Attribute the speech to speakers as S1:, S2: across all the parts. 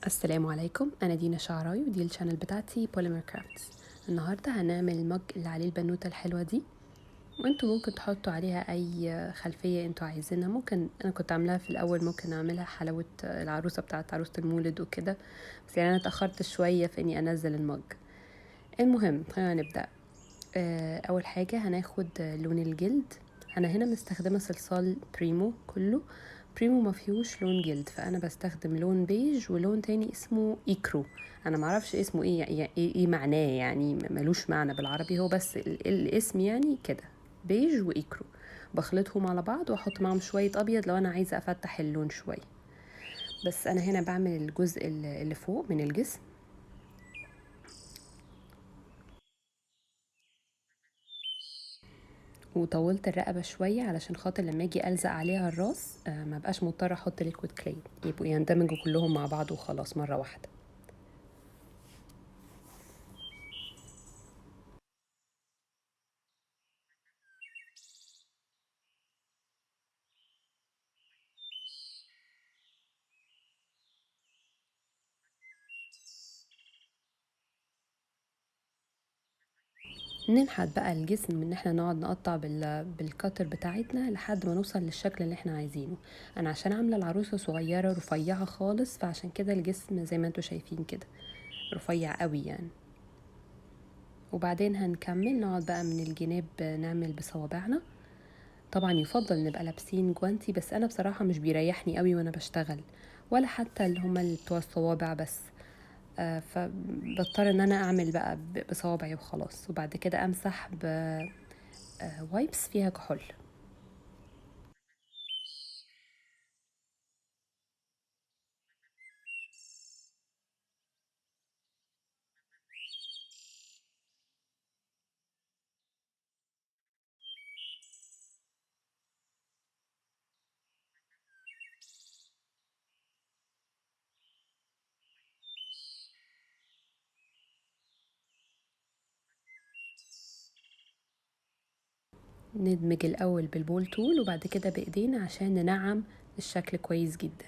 S1: السلام عليكم، انا دينا شعراوي ودي الشانل بتاعتي بوليمر كرافتس. النهارده هنعمل المج اللي عليه البنوته الحلوه دي، وانتوا ممكن تحطوا عليها اي خلفيه انتوا عايزينها. ممكن انا كنت عاملاها في الاول، ممكن اعملها حلاوه العروسه بتاعت عروسه المولد وكده، بس يعني انا اتاخرت شويه في اني انزل المج. المهم خلينا نبدا. اول حاجه هناخد لون الجلد. انا هنا مستخدمه صلصال بريمو كله. بريمو ما فيهوش لون جلد، فانا بستخدم لون بيج ولون تاني اسمه ايكرو. انا معرفش اسمه ايه، يعني إيه معناه، يعني ملوش معنى بالعربي، هو بس الاسم يعني كده، بيج وايكرو. بخلطهم على بعض واحط معاهم شويه ابيض لو انا عايزه افتح اللون شويه. بس انا هنا بعمل الجزء اللي فوق من الجسم، وطولت الرقبة شوية علشان خاطر لما اجي الزق عليها الراس ما بقاش مضطرة احط ليكويد كلاي، يبقوا يندمجوا كلهم مع بعض وخلاص مرة واحدة. ننحت بقى الجسم ان احنا نقعد نقطع بالكتر بتاعتنا لحد ما نوصل للشكل اللي احنا عايزينه. انا عشان عاملة العروسة صغيرة رفيعة خالص، فعشان كده الجسم زي ما انتوا شايفين كده رفيع قوي يعني. وبعدين هنكمل نقعد بقى من الجناب نعمل بصوابعنا. طبعا يفضل نبقى لابسين جوانتي، بس انا بصراحة مش بيريحني قوي وانا بشتغل، ولا حتى اللي هما اللي بتوع الصوابع بس. فبضطر ان انا اعمل بقى بصوابعي وخلاص، وبعد كده امسح بوايبس فيها كحول. ندمج الاول بالبول تول وبعد كده بايدينا عشان ننعم الشكل كويس جدا.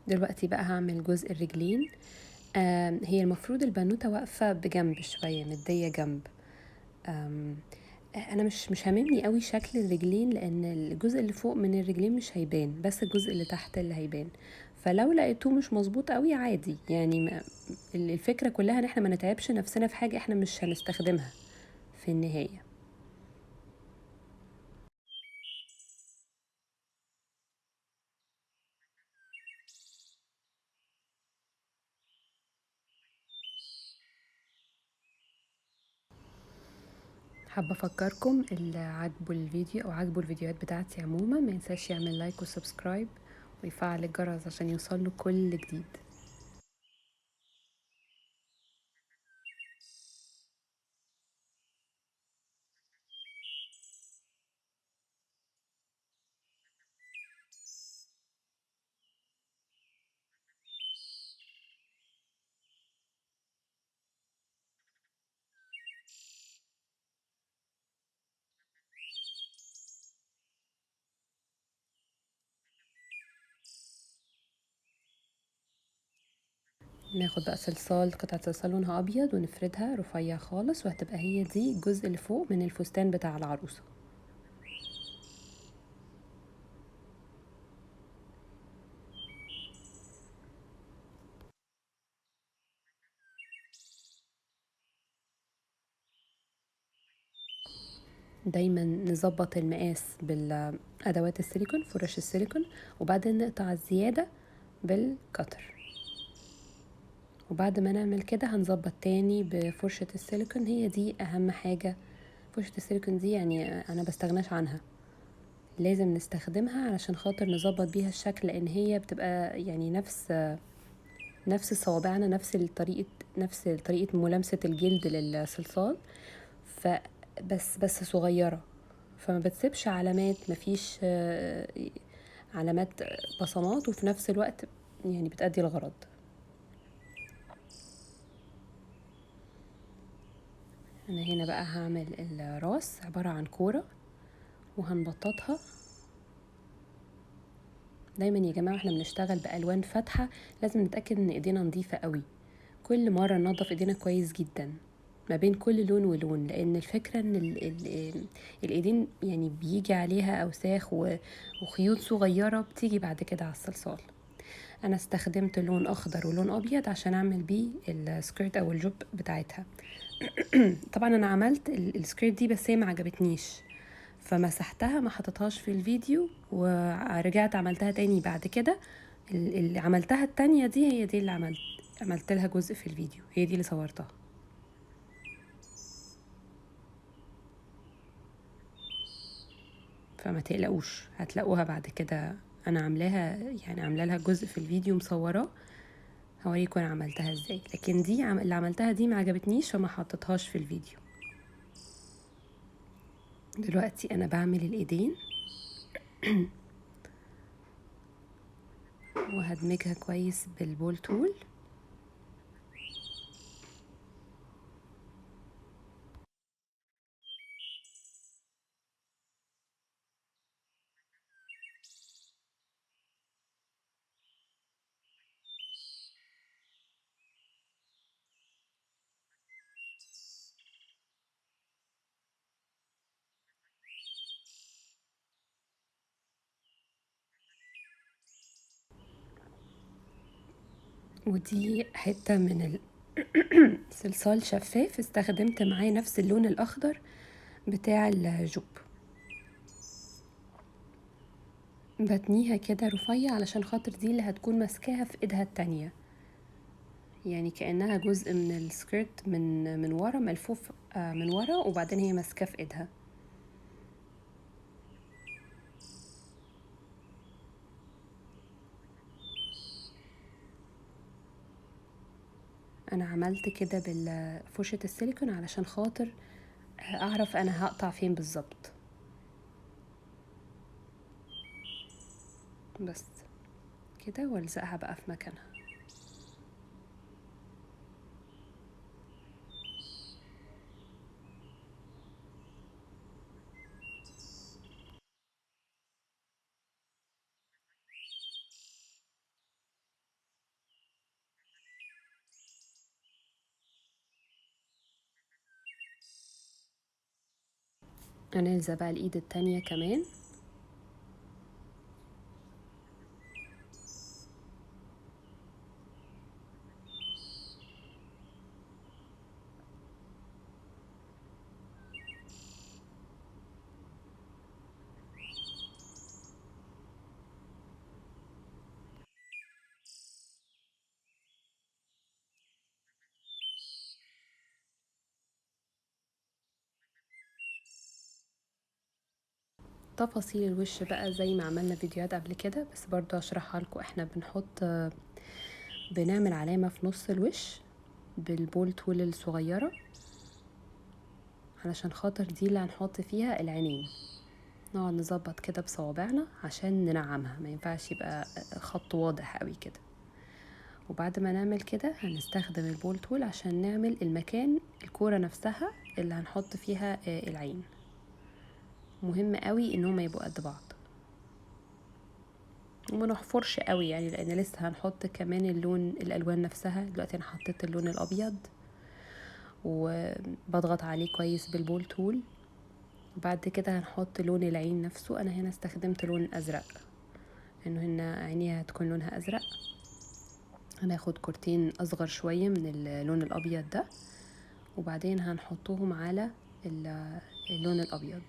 S1: دلوقتي بقى هعمل جزء الرجلين. هي المفروض البنوتة واقفة بجنب شوية، مدية جنب. آم، انا مش هاممني قوي شكل الرجلين، لان الجزء اللي فوق من الرجلين مش هيبان، بس الجزء اللي تحت اللي هيبان. فلو لقيتوه مش مظبوط قوي عادي يعني، الفكرة كلها ان احنا ما نتعبش نفسنا في حاجة احنا مش هنستخدمها في النهاية. حابة افكركم اللي عاجبه الفيديو او عاجبه الفيديوهات بتاعتي عموما ما ينساش يعمل لايك وسبسكرايب ويفعل الجرس عشان يوصله كل جديد. ناخد بقى صلصال، قطعة صلصال لونها ابيض، ونفردها رفيع خالص، وهتبقى هي دي الجزء اللي فوق من الفستان بتاع العروسة. دايما نظبط المقاس بالادوات السيليكون، فرش السيليكون، وبعدين نقطع الزيادة بالقطر. وبعد ما نعمل كده هنظبط تاني بفرشة السيليكون، هي دي اهم حاجة. فرشة السيليكون دي يعني انا بستغناش عنها، لازم نستخدمها علشان خاطر نظبط بيها الشكل، لان هي بتبقى يعني نفس صوابعنا، نفس طريقة ملامسة الجلد للصلصال، بس صغيرة، فما بتسيبش علامات، مفيش علامات بصمات، وفي نفس الوقت يعني بتأدي الغرض. انا هنا بقى هعمل الراس عبارة عن كورة وهنبططها. دايما يا جماعة احنا بنشتغل بألوان فاتحة لازم نتأكد ان ايدينا نظيفة قوي، كل مرة ننضف ايدينا كويس جدا ما بين كل لون ولون، لان الفكرة ان الايدين يعني بيجي عليها اوساخ وخيوط صغيرة بتيجي بعد كده على الصلصال. انا استخدمت لون اخضر ولون ابيض عشان اعمل بيه السكيرت او الجوب بتاعتها. طبعا انا عملت السكيرت دي بس هي ما عجبتنيش، فمسحتها ما حطيتهاش في الفيديو، ورجعت عملتها تاني بعد كده. اللي عملتها التانية دي هي دي اللي عملت لها جزء في الفيديو، هي دي اللي صورتها. فما تقلقوش هتلاقوها بعد كده، انا عاملاها يعني عامله لها جزء في الفيديو مصوراه، هوريكم انا عملتها ازاي. لكن دي اللي عملتها دي ما عجبتنيش فما حطيتهاش في الفيديو. دلوقتي انا بعمل الايدين وهدمجها كويس بالبول تول. ودي حتة من الصلصال شفاف، استخدمت معاه نفس اللون الأخضر بتاع الجوب. بتنيها كده رفيع علشان خاطر دي اللي هتكون ماسكاها في ايدها التانية، يعني كأنها جزء من السكيرت من ورا ملفوف من ورا، وبعدين هي ماسكاه في ايدها. انا عملت كده بالفرشة السيليكون علشان خاطر اعرف انا هقطع فين بالظبط. بس كده والزقها بقى في مكانها. هنلزق بقى الايد التانية كمان. تفاصيل الوش بقى زي ما عملنا فيديوهات قبل كده، بس برضو اشرحها لكم. احنا بنعمل علامة في نص الوش بالبول تول الصغيرة علشان خاطر دي اللي هنحط فيها العينين. نقعد نظبط كده بصوابعنا عشان ننعمها، ما ينفعش يبقى خط واضح قوي كده. وبعد ما نعمل كده هنستخدم البول تول عشان نعمل المكان الكورة نفسها اللي هنحط فيها العين. مهم قوي ان هما يبقوا قد بعض. وما نحفرش قوي يعني، لان لسه هنحط كمان الالوان نفسها. دلوقتي انا حطيت اللون الابيض وبضغط عليه كويس بالبول تول. بعد كده هنحط لون العين نفسه. انا هنا استخدمت لون ازرق، انه هنا عينيها هتكون لونها ازرق. هناخد كورتين اصغر شوية من اللون الابيض ده، وبعدين هنحطهم على اللون الابيض.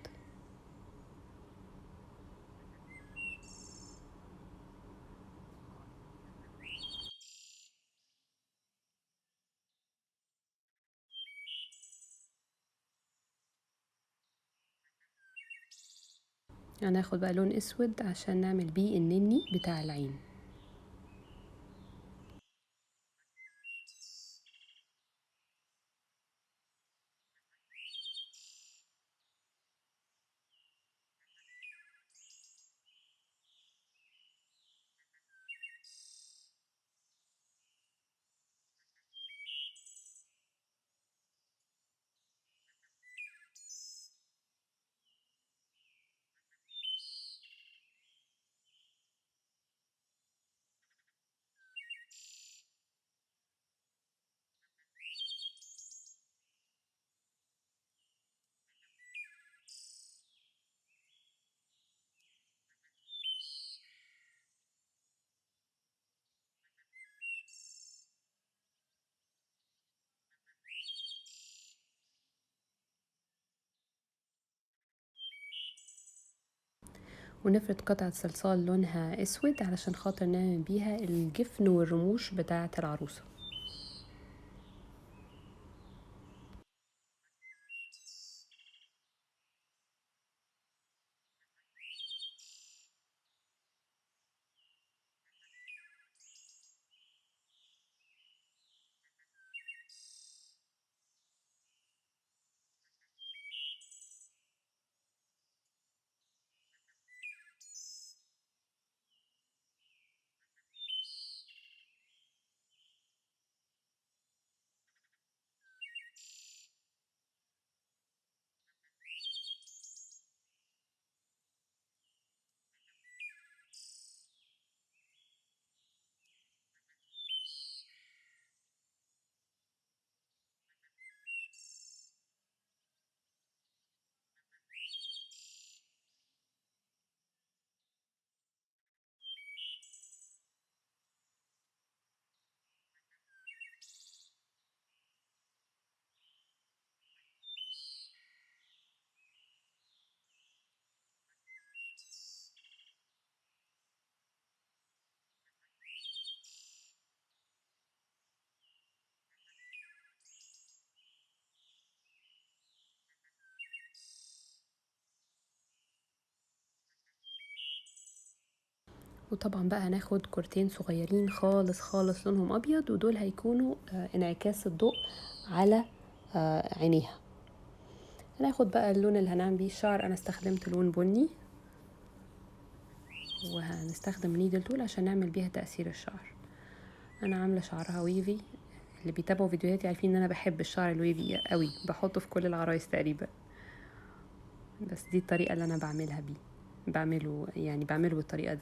S1: هناخد بقى لون اسود عشان نعمل بيه النني بتاع العين. ونفرد قطعة صلصال لونها اسود علشان خاطر نعمل بيها الجفن والرموش بتاعة العروسة. وطبعا بقى هناخد كورتين صغيرين خالص خالص لونهم ابيض، ودول هيكونوا انعكاس الضوء على عينيها. هناخد بقى اللون اللي هنعمل بيه الشعر. انا استخدمت لون بني، وهنستخدم نيدل تول عشان نعمل بيها تأثير الشعر. انا عامله شعرها ويفي. اللي بيتابعوا فيديوهاتي عارفين ان انا بحب الشعر الويفي قوي، بحطه في كل العرايس تقريبا. بس دي الطريقه اللي انا بعملها بيه، بعمله بالطريقه دي.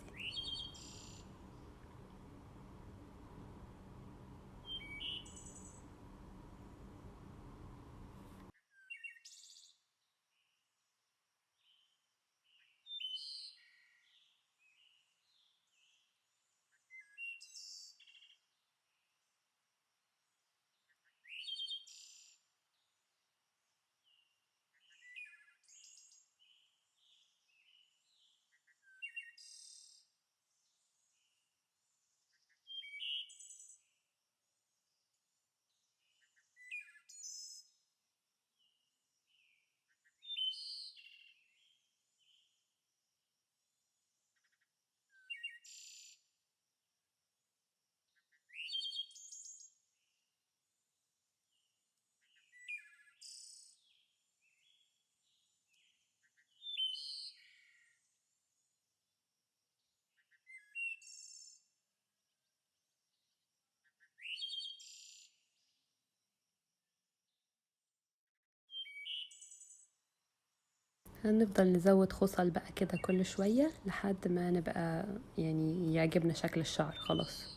S1: هنفضل نزود خصل بقى كده كل شوية لحد ما نبقى يعني يعجبنا شكل الشعر خلاص.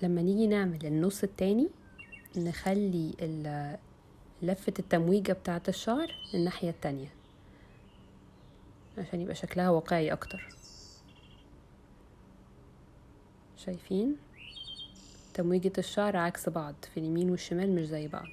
S1: لما نيجي نعمل النص التاني نخلي لفة التمويجة بتاعة الشعر الناحية التانية عشان يبقى شكلها واقعي اكتر. شايفين تمويجة الشعر عكس بعض في اليمين والشمال، مش زي بعض.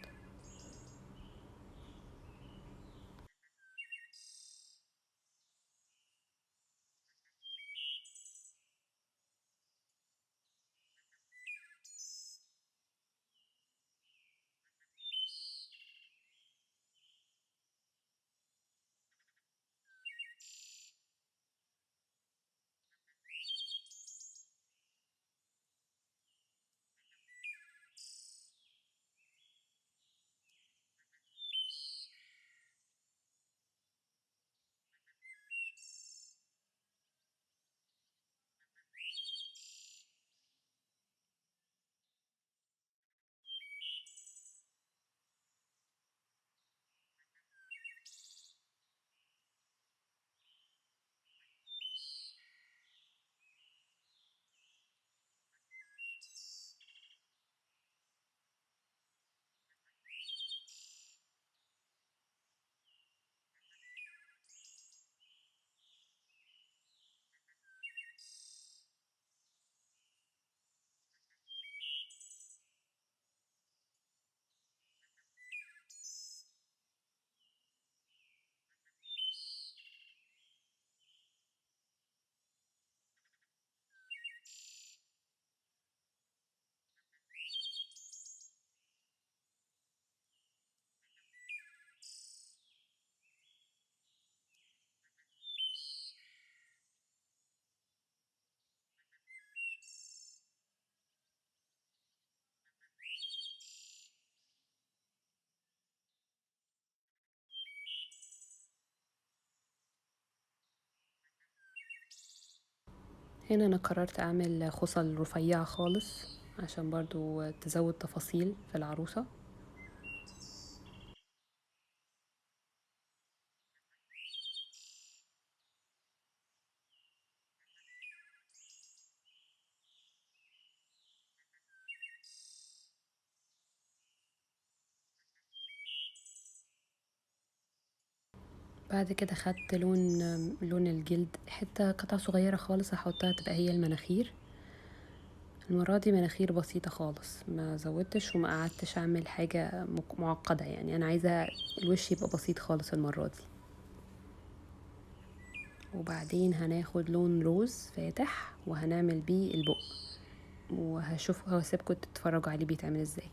S1: هنا انا قررت اعمل خصل رفيعة خالص عشان برضو تزود تفاصيل في العروسة. بعد كده خدت لون الجلد، حتة قطعة صغيرة خالص هحطها تبقى هي المناخير. المرة دي مناخير بسيطة خالص، ما زودتش وما قعدتش اعمل حاجة معقدة، يعني انا عايزة الوش يبقى بسيط خالص المرة دي. وبعدين هناخد لون روز فاتح وهنعمل بيه البق، وهسيبكم تتفرجوا عليه بيتعمل ازاي.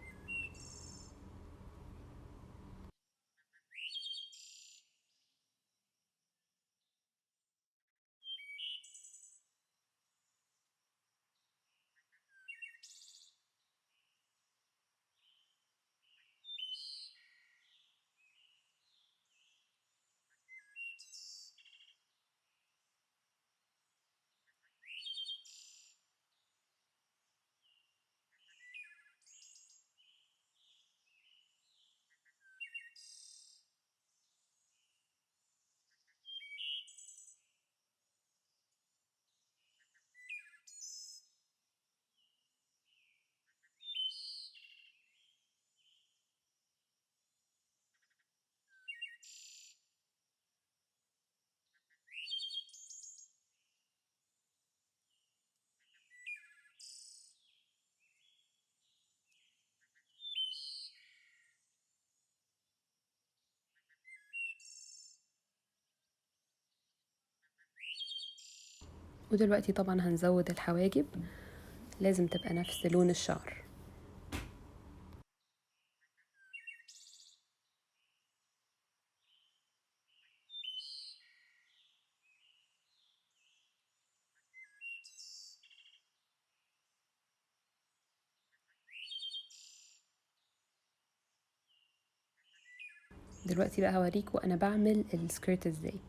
S1: ودلوقتي طبعا هنزود الحواجب، لازم تبقى نفس لون الشعر. دلوقتي بقى هوريك وانا بعمل السكيرت ازاي.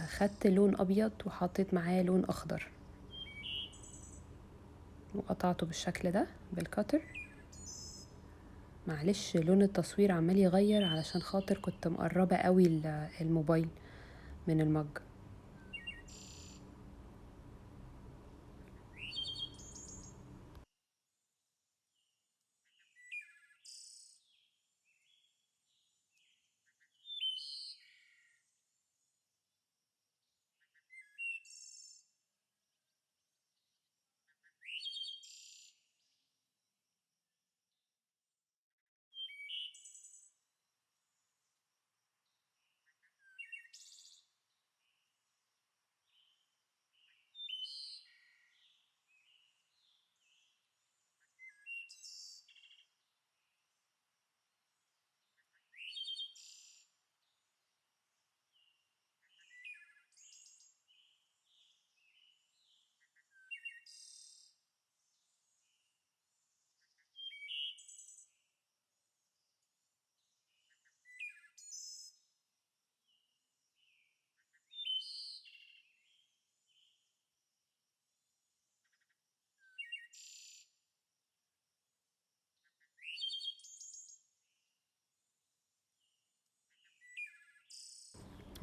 S1: خدت لون ابيض وحطيت معاه لون اخضر وقطعته بالشكل ده بالكتر. معلش لون التصوير عمال يغير علشان خاطر كنت مقربة قوي الموبايل من المج.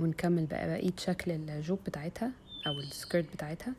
S1: ونكمل بقى بقية شكل الجوب بتاعتها او السكيرت بتاعتها.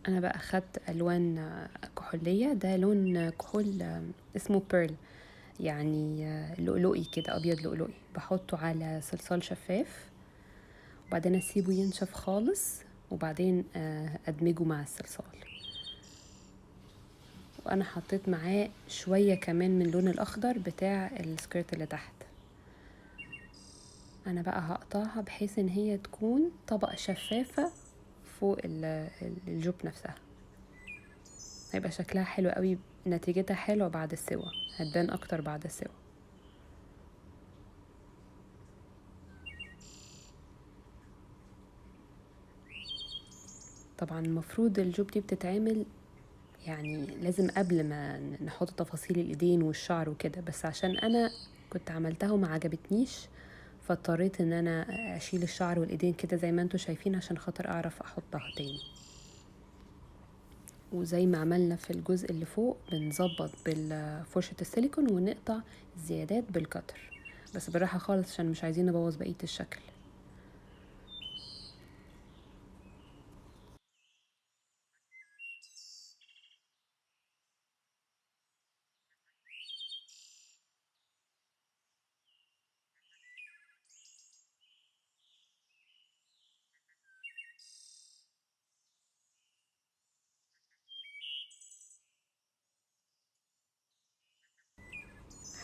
S1: انا بقى خدت الوان كحولية، ده لون كحول اسمه بيرل، يعني لؤلؤي كده، ابيض لؤلؤي. بحطه على صلصال شفاف وبعدين اسيبه ينشف خالص وبعدين ادمجه مع الصلصال. وانا حطيت معاه شوية كمان من اللون الاخضر بتاع السكيرت اللي تحت. انا بقى هقطعها بحيث ان هي تكون طبقة شفافة فوق الجوب نفسها، هيبقى شكلها حلو قوي، نتيجتها حلوة بعد السوا، هتبان اكتر بعد السوا. طبعا المفروض الجوب دي بتتعمل يعني لازم قبل ما نحط تفاصيل الايدين والشعر وكده، بس عشان انا كنت عملتها وما عجبتنيش فاضطريت ان انا اشيل الشعر والايدين كده زي ما انتوا شايفين عشان خاطر اعرف احطها تاني. وزي ما عملنا في الجزء اللي فوق بنظبط بالفرشة السيليكون ونقطع الزيادات بالكتر، بس بالراحة خالص عشان مش عايزين نبوظ بقية الشكل.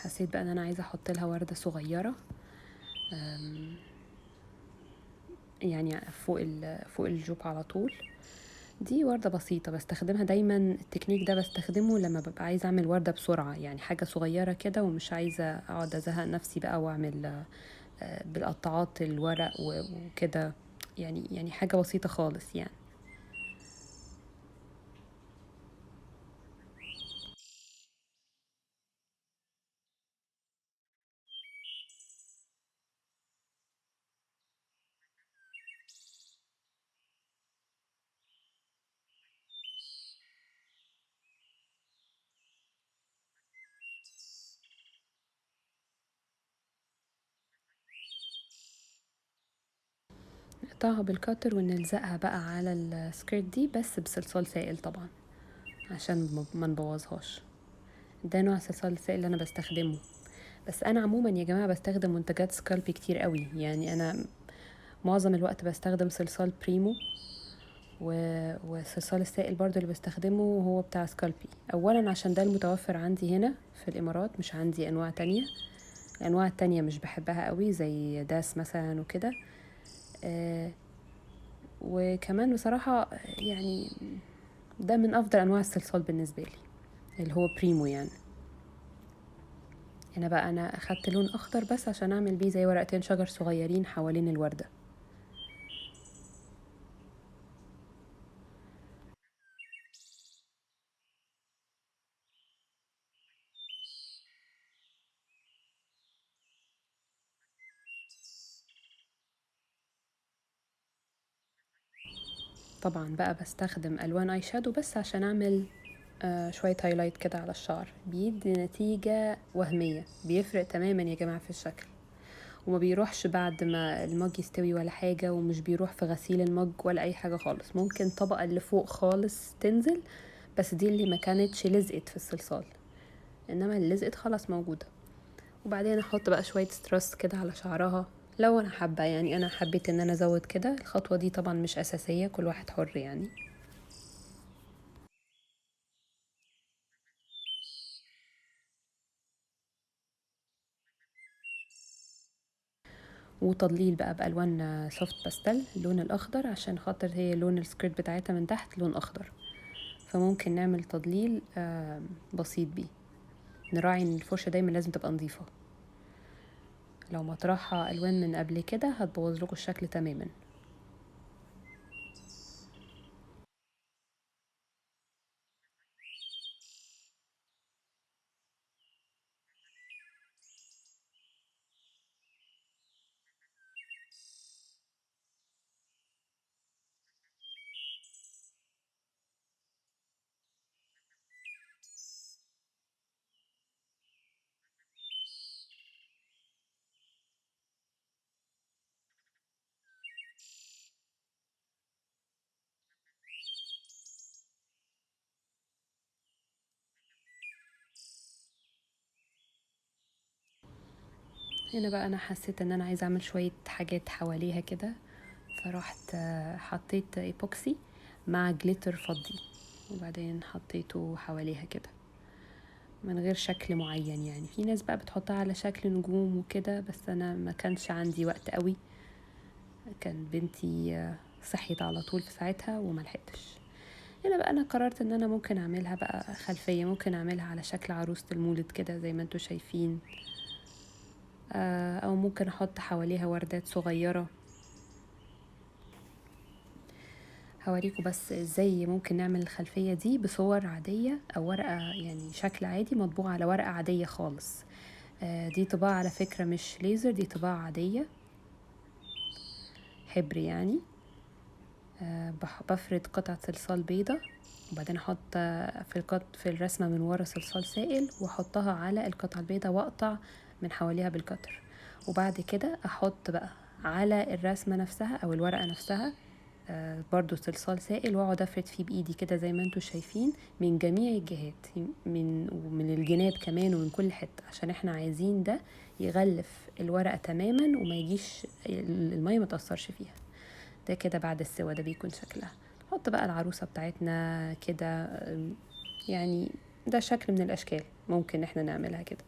S1: حسيت بقى ان انا عايزة احط لها وردة صغيرة، يعني فوق الجوب على طول. دي وردة بسيطة بستخدمها دايما، التكنيك ده بستخدمه لما ببقى عايزة اعمل وردة بسرعة، يعني حاجة صغيرة كده ومش عايزة اقعد ازهق نفسي بقى واعمل بالقطاعات الورق وكده، يعني حاجة بسيطة خالص يعني. نقطعها بالكتر ونلزقها بقى على السكيرت دي، بس بصلصال سائل طبعا عشان ما نبوظهاش. ده نوع الصلصال السائل اللي انا بستخدمه. بس انا عموما يا جماعه بستخدم منتجات سكالبي كتير قوي، يعني انا معظم الوقت بستخدم صلصال بريمو، والصلصال السائل برضو اللي بستخدمه هو بتاع سكالبي. اولا عشان ده المتوفر عندي هنا في الامارات، مش عندي انواع تانية. الانواع التانية مش بحبها قوي زي داس مثلا وكده. آه وكمان بصراحة يعني ده من افضل انواع الصلصال بالنسبة لي، اللي هو بريمو يعني. هنا بقى انا اخدت لون اخضر بس عشان اعمل بيه زي ورقتين شجر صغيرين حوالين الوردة. طبعا بقى بستخدم الوان اي شادو بس عشان اعمل شوية هايلايت كده على الشعر، بيدي نتيجة وهمية، بيفرق تماما يا جماعة في الشكل، وما بيروحش بعد ما المج يستوي ولا حاجة، ومش بيروح في غسيل المج ولا اي حاجة خالص. ممكن طبقة اللي فوق خالص تنزل، بس دي اللي ما كانتش لزقت في الصلصال، انما اللي لزقت خلاص موجودة. وبعدين احط بقى شوية سترس كده على شعرها لو انا حابة، يعني انا حبيت ان انا ازود كده. الخطوة دي طبعا مش اساسية، كل واحد حر يعني. وتضليل بقى بالوان سوفت باستل، اللون الاخضر، عشان خاطر هي لون السكيرت بتاعتها من تحت لون اخضر، فممكن نعمل تضليل بسيط بيه. نراعي ان الفرشة دايما لازم تبقى نظيفة، لو مطرحها الوان من قبل كده هتبوظ لكم الشكل تماما. هنا بقى انا حسيت ان انا عايزه اعمل شويه حاجات حواليها كده، فرحت حطيت ايبوكسي مع جليتر فضي، وبعدين حطيته حواليها كده من غير شكل معين. يعني في ناس بقى بتحطها على شكل نجوم وكده، بس انا ما كانش عندي وقت قوي، كان بنتي صحيت على طول في ساعتها وما لحقتش. هنا بقى انا قررت ان انا ممكن اعملها بقى خلفيه، ممكن اعملها على شكل عروسه المولد كده زي ما انتوا شايفين، او ممكن احط حواليها وردات صغيره. هوريكم بس ازاي ممكن نعمل الخلفيه دي بصور عاديه او ورقه، يعني شكل عادي مطبوع على ورقه عاديه خالص. دي طباعه على فكره مش ليزر، دي طباعه عاديه حبر يعني. بفرد قطعة صلصال بيضة، وبعدين احط في الرسمة من ورا صلصال سائل، واحطها على القطعة البيضة واقطع من حواليها بالكتر. وبعد كده احط بقى على الرسمة نفسها او الورقة نفسها برضو صلصال سائل، واقعد افرد فيه بايدي كده زي ما انتوا شايفين من جميع الجهات، ومن الجناب كمان ومن كل حتة، عشان احنا عايزين ده يغلف الورقة تماما وما يجيش المية ما تأثرش فيها. ده كده بعد السوا ده بيكون شكلها. نحط بقى العروسة بتاعتنا كده، يعني ده شكل من الاشكال ممكن احنا نعملها كده.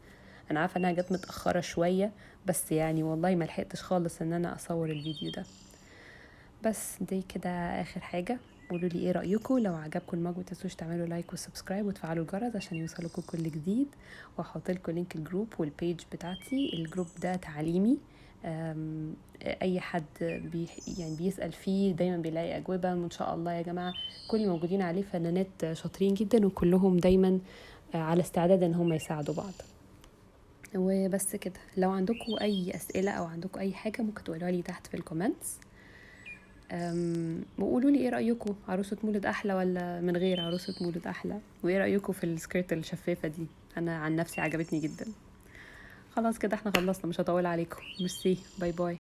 S1: انا عارفه انها جت متاخره شويه، بس يعني والله ما لحقتش خالص ان انا اصور الفيديو ده. بس دي كده اخر حاجه. قولوا لي ايه رايكم، لو عجبكم المج متنسوش تعملوا لايك وسبسكرايب وتفعلوا الجرس عشان يوصلكم كل جديد، وهحط لكم لينك الجروب والبيج بتاعتي. الجروب ده تعليمي، اي حد يعني بيسأل فيه دايما بيلاقي اجوبة. وان شاء الله يا جماعة كل الموجودين عليه فنانات شاطرين جدا، وكلهم دايما على استعداد ان هم يساعدوا بعض. وبس كده، لو عندكم اي اسئلة او عندكم اي حاجة ممكن تقولوها لي تحت في الكومنتس. وقولوا لي ايه رأيكم، عروسة مولد احلى ولا من غير عروسة مولد احلى؟ وايه رأيكم في السكيرت الشفافة دي؟ انا عن نفسي عجبتني جدا. خلاص كده احنا خلصنا، مش هطول عليكم. ميرسي، باي باي.